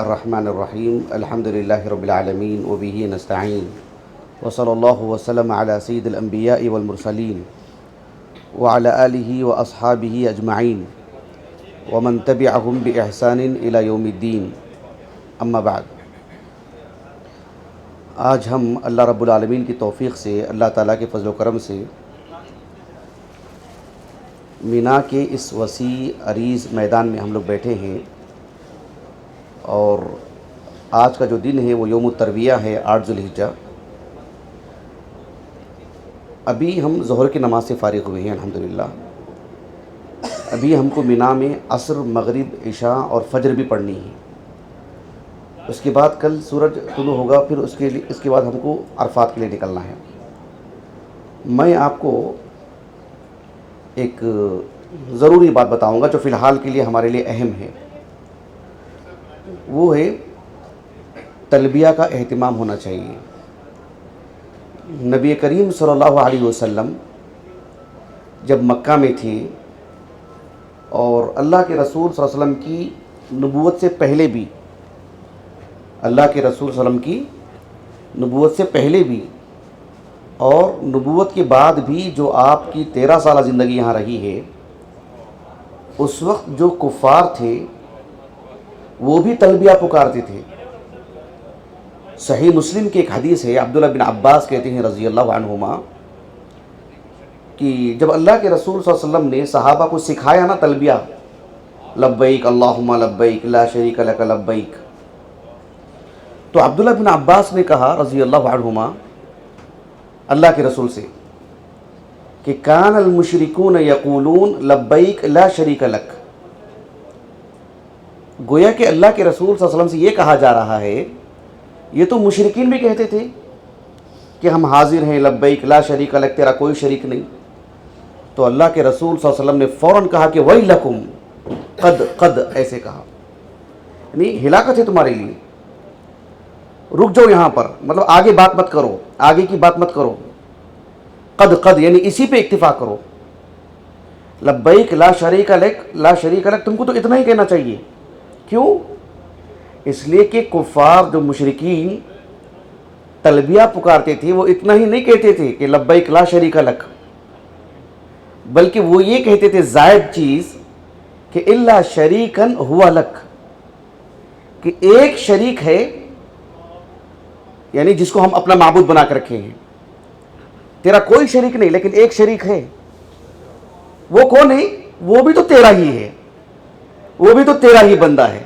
الرحمن الرحیم الحمد للہ رب العالمین وبہ نستعین وصلی اللہ وسلم علی سید الانبیاء والمرسلین وعلی آلہ واصحابہ اجمعین ومن تبعہم بإحسان الی یوم الدین، اما بعد۔ آج ہم اللہ رب العالمین کی توفیق سے، اللہ تعالیٰ کے فضل و کرم سے مینا کے اس وسیع عریض میدان میں ہم لوگ بیٹھے ہیں، اور آج کا جو دن ہے وہ یوم الترویہ ہے، 8 ذو الحجہ۔ ابھی ہم ظہر کی نماز سے فارغ ہوئے ہیں الحمدللہ۔ ابھی ہم کو مینا میں عصر، مغرب، عشاء اور فجر بھی پڑھنی ہے۔ اس کے بعد کل سورج طلوع ہوگا، پھر اس کے بعد ہم کو عرفات کے لیے نکلنا ہے۔ میں آپ کو ایک ضروری بات بتاؤں گا جو فی الحال کے لیے ہمارے لیے اہم ہے، وہ ہے تلبیہ کا اہتمام ہونا چاہیے۔ نبی کریم صلی اللہ علیہ وسلم جب مکہ میں تھے، اور اللہ کے رسول صلی اللہ علیہ وسلم کی نبوت سے پہلے بھی، اللہ کے رسول صلی اللہ علیہ وسلم کی نبوت سے پہلے بھی اور نبوت کے بعد بھی جو آپ کی 13 سالہ زندگی یہاں رہی ہے، اس وقت جو کفار تھے وہ بھی تلبیہ پکارتے تھے۔ صحیح مسلم کی ایک حدیث ہے، عبداللہ بن عباس کہتے ہیں رضی اللہ عنہما کہ جب اللہ کے رسول صلی اللہ علیہ وسلم نے صحابہ کو سکھایا نا تلبیہ، لبیک اللہم لبیک لا شریک لک لبیک، تو عبداللہ بن عباس نے کہا رضی اللہ عنہما اللہ کے رسول سے کہ کان المشرکون یقولون لبیک لا شریک لک، گویا کہ اللہ کے رسول صلی اللہ علیہ وسلم سے یہ کہا جا رہا ہے، یہ تو مشرکین بھی کہتے تھے کہ ہم حاضر ہیں، لبیک لا شریک لک، تیرا کوئی شریک نہیں۔ تو اللہ کے رسول صلی اللہ علیہ وسلم نے فوراً کہا کہ ویلکم، قد ایسے کہا، یعنی ہلاکت ہے تمہارے لیے، رک جاؤ یہاں پر، مطلب آگے بات مت کرو، آگے کی بات مت کرو، قد یعنی اسی پہ اکتفا کرو۔ لبیک لا شریک لک، تم کو تو اتنا ہی کہنا چاہیے۔ کیوں؟ اس لیے کہ کفار جو مشرکین تلبیہ پکارتے تھے وہ اتنا ہی نہیں کہتے تھے کہ لبیک لا شریک لک، بلکہ وہ یہ کہتے تھے زائد چیز کہ الا شریکن ہوا لک، کہ ایک شریک ہے، یعنی جس کو ہم اپنا معبود بنا کر رکھے ہیں، تیرا کوئی شریک نہیں لیکن ایک شریک ہے۔ وہ کون ہے؟ وہ بھی تو تیرا ہی ہے، وہ بھی تو تیرا ہی بندہ ہے،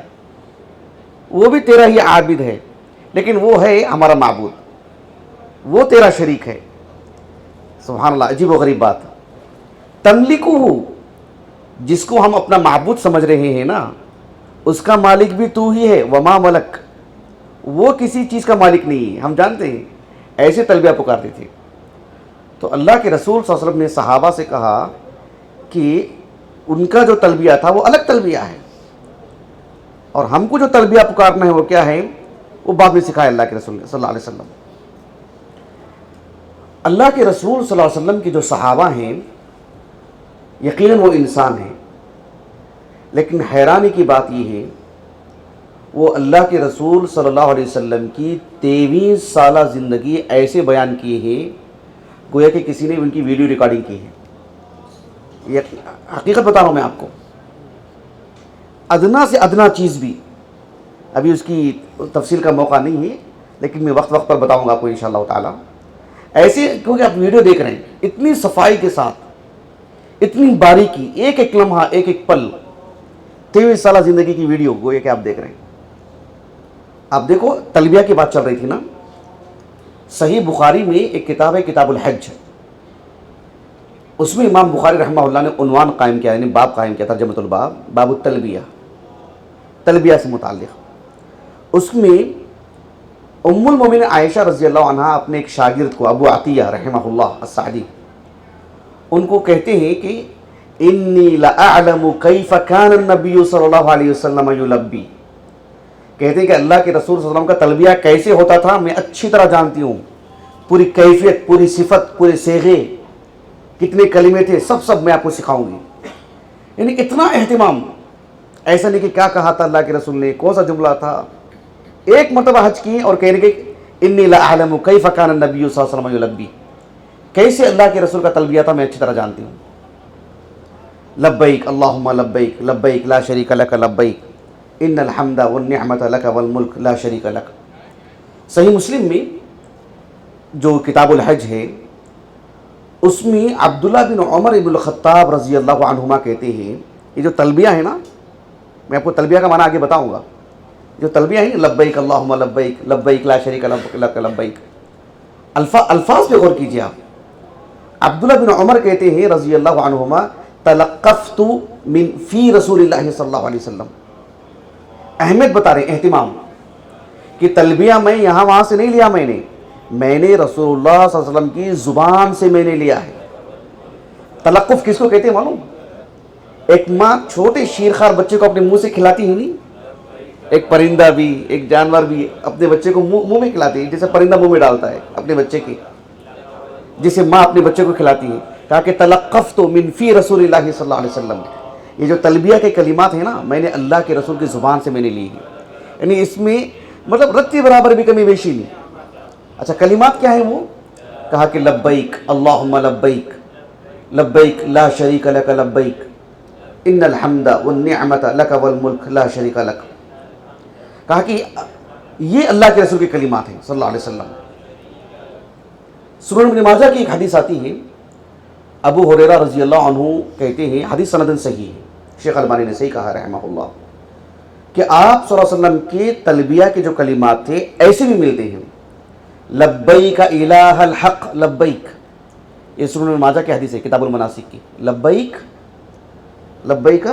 وہ بھی تیرا ہی عابد ہے، لیکن وہ ہے ہمارا معبود، وہ تیرا شریک ہے۔ سبحان اللہ، عجیب و غریب بات۔ تملکہ، جس کو ہم اپنا معبود سمجھ رہے ہیں نا، اس کا مالک بھی تو ہی ہے، وما ملک، وہ کسی چیز کا مالک نہیں ہے، ہم جانتے ہیں۔ ایسے تلبیہ پکارتے تھے۔ تو اللہ کے رسول صلی اللہ علیہ وسلم نے صحابہ سے کہا کہ ان کا جو تلبیہ تھا وہ الگ تلبیہ ہے، اور ہم کو جو تلبیہ پکارنا ہے وہ کیا ہے، وہ بعد میں سکھایا اللہ کے رسول صلی اللہ علیہ وسلم۔ اللہ کے رسول صلی اللہ علیہ وسلم کے جو صحابہ ہیں، یقیناً وہ انسان ہیں، لیکن حیرانی کی بات یہ ہے وہ اللہ کے رسول صلی اللہ علیہ وسلم کی 23 سالہ زندگی ایسے بیان کیے ہیں گویا کہ کسی نے ان کی ویڈیو ریکارڈنگ کی ہے۔ یہ حقیقت بتا رہا ہوں میں آپ کو، ادنا سے ادنا چیز بھی، ابھی اس کی تفصیل کا موقع نہیں ہے، لیکن میں وقت پر بتاؤں گا آپ کو انشاءاللہ تعالی۔ ایسے کیونکہ آپ ویڈیو دیکھ رہے ہیں اتنی صفائی کے ساتھ، اتنی باریکی، ایک ایک لمحہ، ایک ایک پل، 23 سالہ زندگی کی ویڈیو گویا کہ آپ دیکھ رہے ہیں۔ آپ دیکھو، تلبیہ کی بات چل رہی تھی نا، صحیح بخاری میں ایک کتاب ہے کتاب الحج، اس میں امام بخاری رحمہ اللہ نے عنوان قائم کیا، یعنی باب قائم کیا، ترجمۃ الباب، باب التلبیہ، تلبیہ سے متعلق۔ اس میں ام المومنین عائشہ رضی اللہ عنہا اپنے ایک شاگرد کو، ابو عطیہ رحمہ اللہ السعدی، ان کو کہتے ہیں کہ انی لأعلم کیف کان النبی صلی اللہ علیہ وسلم یلبی، کہتے ہیں کہ اللہ کے رسول صلی اللہ علیہ وسلم کا تلبیہ کیسے ہوتا تھا میں اچھی طرح جانتی ہوں، پوری کیفیت، پوری صفت، پورے صیغے، کتنے کلمے تھے، سب میں آپ کو سکھاؤں گی۔ یعنی اتنا اہتمام، ایسا نہیں کہ کیا کہا تھا اللہ کے رسول نے، کون سا جملہ تھا، ایک مرتبہ حج کیے اور کہنے کے انی لأعلم کیف کان النبی صلی اللہ علیہ وسلم یلبی، کیسے اللہ کے رسول کا تلبیہ تھا میں اچھی طرح جانتی ہوں. لبیک اللہم لبیک لبیک لا شریک لک لبیک ان الحمد والنعمت لک والملک لا شریک لک. صحیح مسلم میں جو کتاب الحج ہے اس میں عبداللہ بن عمر بن الخطاب رضی اللہ عنہما کہتے ہیں یہ جو تلبیہ ہے نا، میں آپ کو تلبیہ کا معنی آگے بتاؤں گا. جو تلبیہ ہے لبیک اللہم لبیک لبیک لا شریک لک لبیک، الفاظ پہ غور کیجیے آپ. عبداللہ بن عمر کہتے ہیں رضی اللہ عنہما تلقفت من فی رسول اللہ صلی اللہ علیہ وسلم، اہمیت بتا رہے ہیں، اہتمام، کہ تلبیہ میں یہاں وہاں سے نہیں لیا، میں نے رسول اللہ صلی اللہ علیہ وسلم کی زبان سے میں نے لیا ہے. تلقف کس کو کہتے ہیں معلوم؟ ایک ماں چھوٹے شیرخوار بچے کو اپنے منہ سے کھلاتی ہی نہیں، ایک پرندہ بھی ایک جانور بھی اپنے بچے کو منہ میں کھلاتی ہے، جیسے پرندہ منہ میں ڈالتا ہے اپنے بچے کے، جسے ماں اپنے بچے کو کھلاتی ہے. کہا کہ تلقفت من فی رسول اللہ صلی اللہ علیہ وسلم، یہ جو تلبیہ کے کلمات ہیں نا میں نے اللہ کے رسول کی زبان سے میں نے لی ہے. یعنی اس میں مطلب رتی برابر بھی کمی بیشی نہیں. اچھا کلمات کیا ہیں وہ؟ کہا کہ لبیک اللہم لبیک لبیک لا شریک لک لبیک ان الحمد والنعمت لک والملک لا شریک لک. کہا کہ یہ اللہ کے رسول کے کلمات ہیں صلی اللہ علیہ وسلم. سنن ابن ماجہ کی ایک حدیث آتی ہے، ابو ہریرہ رضی اللہ عنہ کہتے ہیں، حدیث سندن صحیح ہے، شیخ البانی نے صحیح کہا رحمہ اللہ، کہ آپ صلی اللہ علیہ وسلم کے تلبیہ کے جو کلمات تھے ایسے بھی ملتے ہیں. لبیک الہ الحق لبیک، یہ سنن ابن ماجہ کی حدیث ہے کتاب المناسک کی. لبیک لبیک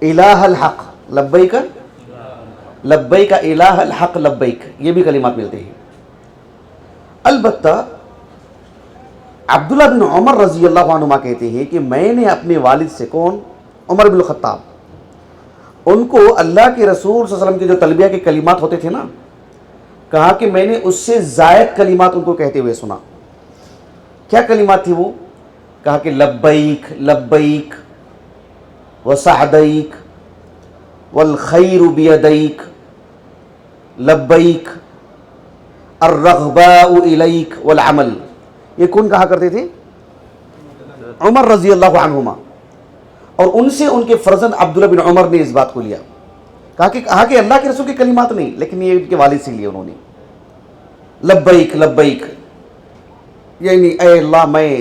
الہ الحق لبیک لبیک الہ الحق لبیک، یہ بھی کلمات ملتے ہیں. البتہ عبداللہ بن عمر رضی اللہ عنہما کہتے ہیں کہ میں نے اپنے والد سے، کون؟ عمر بن الخطاب، ان کو اللہ کے رسول صلی اللہ علیہ وسلم کے جو تلبیہ کے کلمات ہوتے تھے نا، کہا کہ میں نے اس سے زائد کلمات ان کو کہتے ہوئے سنا. کیا کلمات تھی وہ؟ کہا کہ لبیک لبیک وسعدیک والخیر بیدیک لبیک الرغباء الیک والعمل. یہ کون کہا کرتے تھے؟ عمر رضی اللہ عنہما. اور ان سے ان کے فرزند عبداللہ بن عمر نے اس بات کو لیا. کہا کہ اللہ کے رسول کے کلمات نہیں، لیکن یہ ان کے والد سے لیے انہوں نے. لبیک لبیک یعنی اے اللہ میں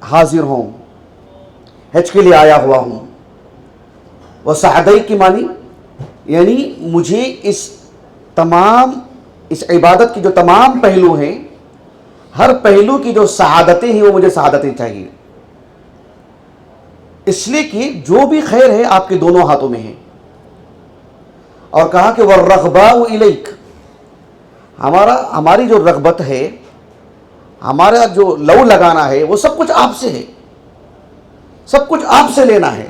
حاضر ہوں، حج کے لیے آیا ہوا ہوں. وسعدیک کی معنی یعنی مجھے اس عبادت کی جو تمام پہلو ہیں، ہر پہلو کی جو سعادتیں ہیں وہ مجھے سعادتیں چاہیے، اس لیے کہ جو بھی خیر ہے آپ کے دونوں ہاتھوں میں ہے. اور کہا کہ والرغباء الیک، ہماری جو رغبت ہے، ہمارا جو لو لگانا ہے وہ سب کچھ آپ سے ہے، سب کچھ آپ سے لینا ہے.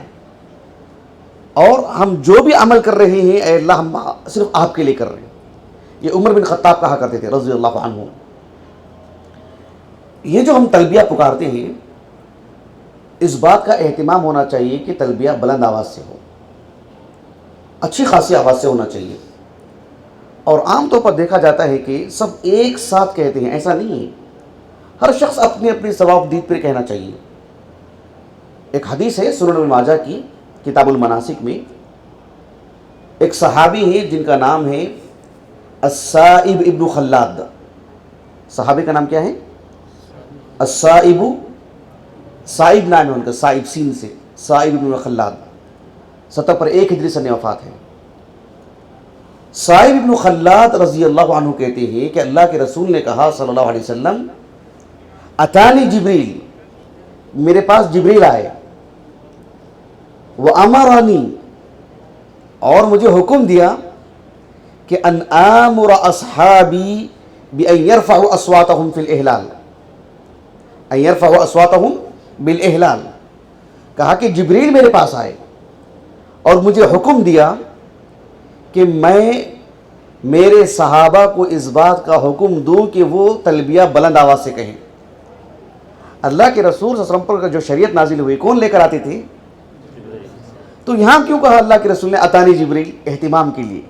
اور ہم جو بھی عمل کر رہے ہیں اے اللہ ہم صرف آپ کے لیے کر رہے ہیں. یہ عمر بن خطاب کہا کرتے تھے رضی اللہ عنہ. یہ جو ہم تلبیہ پکارتے ہیں اس بات کا اہتمام ہونا چاہیے کہ تلبیہ بلند آواز سے ہو، اچھی خاصی آواز سے ہونا چاہیے. اور عام طور پر دیکھا جاتا ہے کہ سب ایک ساتھ کہتے ہیں، ایسا نہیں ہے. ہر شخص اپنی اپنی ثواب دید پر کہنا چاہیے. ایک حدیث ہے سنن ابن ماجہ کی کتاب المناسک میں، ایک صحابی ہے جن کا نام ہے السائب ابن خلاد. صحابی کا نام کیا ہے؟ السائب، سائب نام ہے ان کا، سائب سین سے، سائب ابن خلاد. 701 ہجری سن وفات ہے. سائب ابن خلاد رضی اللہ عنہ کہتے ہیں کہ اللہ کے رسول نے کہا صلی اللہ علیہ وسلم، اتانی جبریل، میرے پاس جبریل آئے، وَأَمَرَنِي، اور مجھے حکم دیا کہ ان آمر اصحابی بأن يرفعوا اصواتهم في الإهلال، ان يرفعوا اصواتهم بالإهلال. کہا کہ جبریل میرے پاس آئے اور مجھے حکم دیا کہ میں میرے صحابہ کو اس بات کا حکم دوں کہ وہ تلبیہ بلند آواز سے کہیں. اللہ کے رسول صلی اللہ علیہ وسلم پر جو شریعت نازل ہوئی کون لے کر آتے تھے؟ تو یہاں کیوں کہا اللہ کے رسول نے اتانی جبریل؟ اہتمام کے لیے.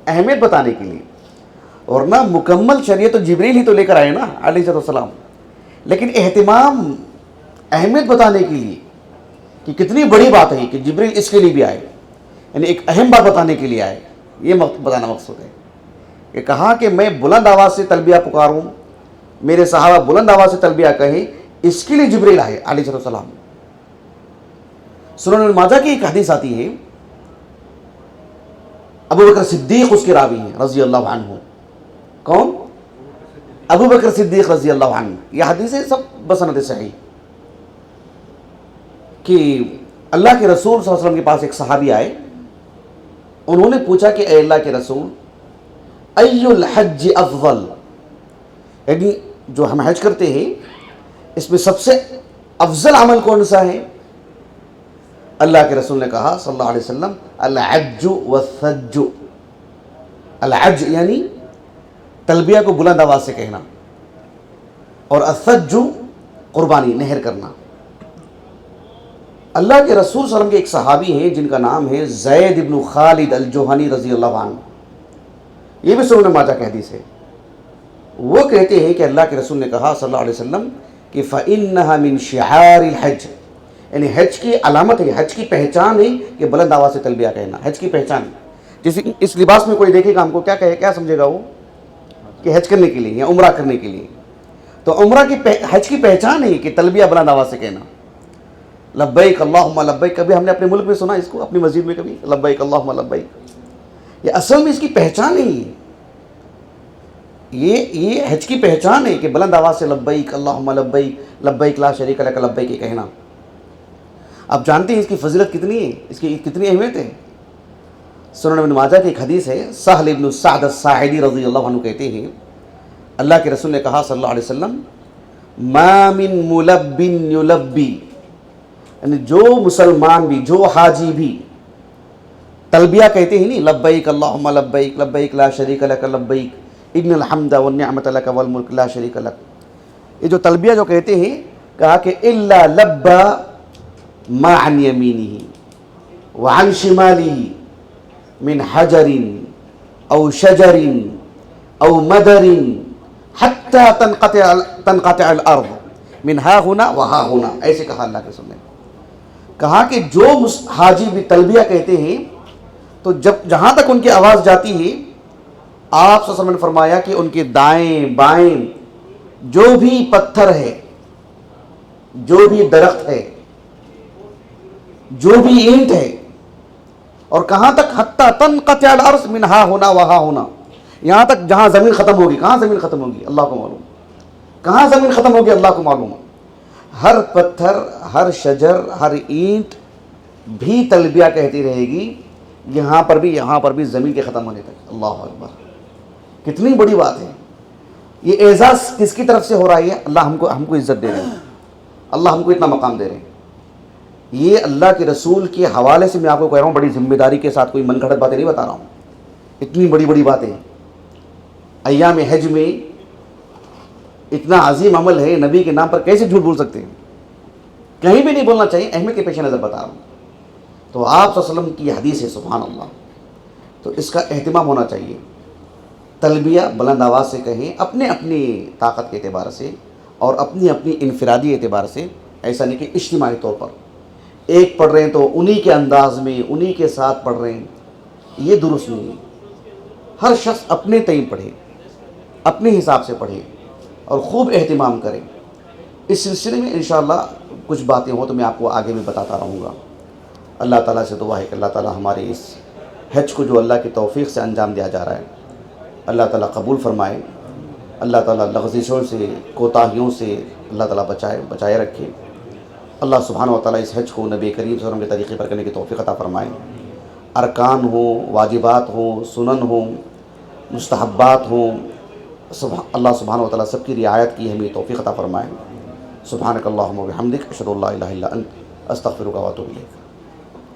اہمیت بتانے کے لیے، اور نہ مکمل شریعت تو جبریل ہی تو لے کر آئے نا علیہ السلام، لیکن اہتمام اہمیت بتانے کے لیے کہ کتنی بڑی بات ہے کہ جبریل اس کے لیے بھی آئے، یعنی ایک اہم بات بتانے کے لیے آئے، یہ بتانا مقصود ہے کہ کہا کہ میں بلند آواز سے تلبیہ پکاروں، میرے صحابہ بلند آواز سے تلبیہ کہیں، اس کے لیے جبریل آئے علیہ السلام۔ سنن ابن ماجہ کی ایک حدیث آتی ہے، ابو بکر صدیق اس کے راوی ہیں رضی اللہ عنہ۔ کون؟ ابو بکر صدیق رضی اللہ عنہ۔ یہ حدیثیں سب بسند صحیح کہ اللہ کے رسول صلی اللہ علیہ وسلم کے پاس ایک صحابی آئے، انہوں نے پوچھا کہ اے اللہ کے رسول ای الحج افضل، یعنی جو ہم حج کرتے ہیں اس میں سب سے افضل عمل کون سا ہے؟ اللہ کے رسول نے کہا صلی اللہ علیہ وسلم الحج والثج، الحج یعنی تلبیہ کو بلند آواز سے کہنا، اور الثج قربانی نہر کرنا۔ اللہ کے رسول صلی اللہ علیہ وسلم کے ایک صحابی ہیں جن کا نام ہے زید بن خالد الجوہنی رضی اللہ عنہ، یہ بھی سنن ماجہ کی حدیث ہے۔ وہ کہتے ہیں کہ اللہ کے رسول نے کہا صلی اللہ علیہ وسلم کہ فَإِنَّهَا مِن شِعَارِ الْحَجِّ، یعنی حج کی علامت ہے، حج کی پہچان ہے کہ بلند آواز سے تلبیہ کہنا، حج کی پہچان ہے۔ جیسے اس لباس میں کوئی دیکھے گا ہم کو کیا کہے، کیا سمجھے گا وہ کہ حج کرنے کے لیے یا عمرہ کرنے کے لیے، تو عمرہ کی حج کی پہچان ہے کہ تلبیہ بلند آواز سے کہنا، لبیک اللہم لبیک۔ کبھی ہم نے اپنے ملک میں سنا اس کو، اپنی مسجد میں کبھی لبیک اللہم لبیک؟ یہ اصل میں اس کی پہچان نہیں ہے، یہ حج کی پہچان ہے کہ بلند آواز سے لبیک اللہم لبیک لبیک لا شریک لک لبیک یہ کہنا۔ آپ جانتے ہیں اس کی فضیلت کتنی ہے، اس کی کتنی اہمیت ہے۔ سنن ابن ماجہ کی ایک حدیث ہے، سہل بن سعد الساعدی رضی اللہ عنہ کہتے ہیں اللہ کے رسول نے کہا صلی اللہ علیہ وسلم ما من ملب یلبی، یعنی جو مسلمان بھی، جو حاجی بھی تلبیہ کہتے ہیں نہیں، لبیک اللہم لبیک لبیک لا شریک لک لبیک ان الحمد والنعمت لک والملک لا شریک لک، یہ جو تلبیہ جو کہتے ہیں، کہا کہ الا لبا ما عن یمینہ وعن شمالہ من حجر او شجر او مدر حتی تنقطع الارض من ہا ہونا وہا ہونا، ایسے کہا اللہ کے رسول نے۔ کہا کہ جو حاجی بھی تلبیہ کہتے ہیں تو جہاں تک ان کی آواز جاتی ہے، آپ صلی اللہ علیہ وسلم نے فرمایا کہ ان کے دائیں بائیں جو بھی پتھر ہے، جو بھی درخت ہے، جو بھی اینٹ ہے، اور کہاں تک حتی تنقطع الارض من ہا ہونا وہا ہونا، یہاں تک جہاں زمین ختم ہوگی۔ کہاں زمین ختم ہوگی اللہ کو معلوم، کہاں زمین ختم ہوگی اللہ کو معلوم۔ ہر پتھر، ہر شجر، ہر اینٹ بھی تلبیہ کہتی رہے گی، یہاں پر بھی زمین کے ختم ہونے تک۔ اللہ اکبر، کتنی بڑی بات ہے۔ یہ اعزاز کس کی طرف سے ہو رہا ہے؟ اللہ ہم کو عزت دے رہے ہیں، اللہ ہم کو اتنا مقام دے رہے ہیں۔ یہ اللہ کے رسول کے حوالے سے میں آپ کو کہہ رہا ہوں، بڑی ذمہ داری کے ساتھ، کوئی من گھڑت باتیں نہیں بتا رہا ہوں، اتنی بڑی بڑی باتیں۔ ایام حج میں اتنا عظیم عمل ہے، نبی کے نام پر کیسے جھوٹ بول سکتے ہیں؟ کہیں بھی نہیں بولنا چاہیے، اہمیت کے پیش نظر بتا رہا ہوں۔ تو آپ صلی اللہ علیہ وسلم کی حدیث ہے، سبحان اللہ، تو اس کا اہتمام ہونا چاہیے۔ تلبیہ بلند آواز سے کہیں، اپنے اپنی طاقت کے اعتبار سے اور اپنی اپنی انفرادی اعتبار سے، ایسا نہیں کہ اجتماعی طور پر ایک پڑھ رہے ہیں تو انہی کے انداز میں انہی کے ساتھ پڑھ رہے ہیں، یہ درست نہیں ہے۔ ہر شخص اپنے تئیں پڑھے، اپنے حساب سے پڑھے اور خوب اہتمام کرے۔ اس سلسلے میں انشاءاللہ کچھ باتیں ہوں تو میں آپ کو آگے بھی بتاتا رہوں گا۔ اللہ تعالیٰ سے دعا ہے کہ اللہ تعالیٰ ہمارے اس حج کو جو اللہ کی توفیق سے انجام دیا جا رہا ہے، اللہ تعالیٰ قبول فرمائے، اللہ تعالیٰ لغزشوں سے، کوتاہیوں سے اللہ تعالیٰ بچائے رکھے۔ اللہ سبحانہ و تعالیٰ اس حج کو نبی کریم صلی اللہ علیہ وسلم کے طریقے پر کرنے کی توفیق عطا فرمائے۔ ارکان ہوں، واجبات ہوں، سنن ہوں، مستحبات ہوں، اللہ سبحانہ و تعالیٰ سب کی رعایت کی ہمیں توفیق عطا فرمائے۔ سبحانک اللہم و بحمدک، اشہد ان لا الہ الا انت، استغفرک و اتوب الیک۔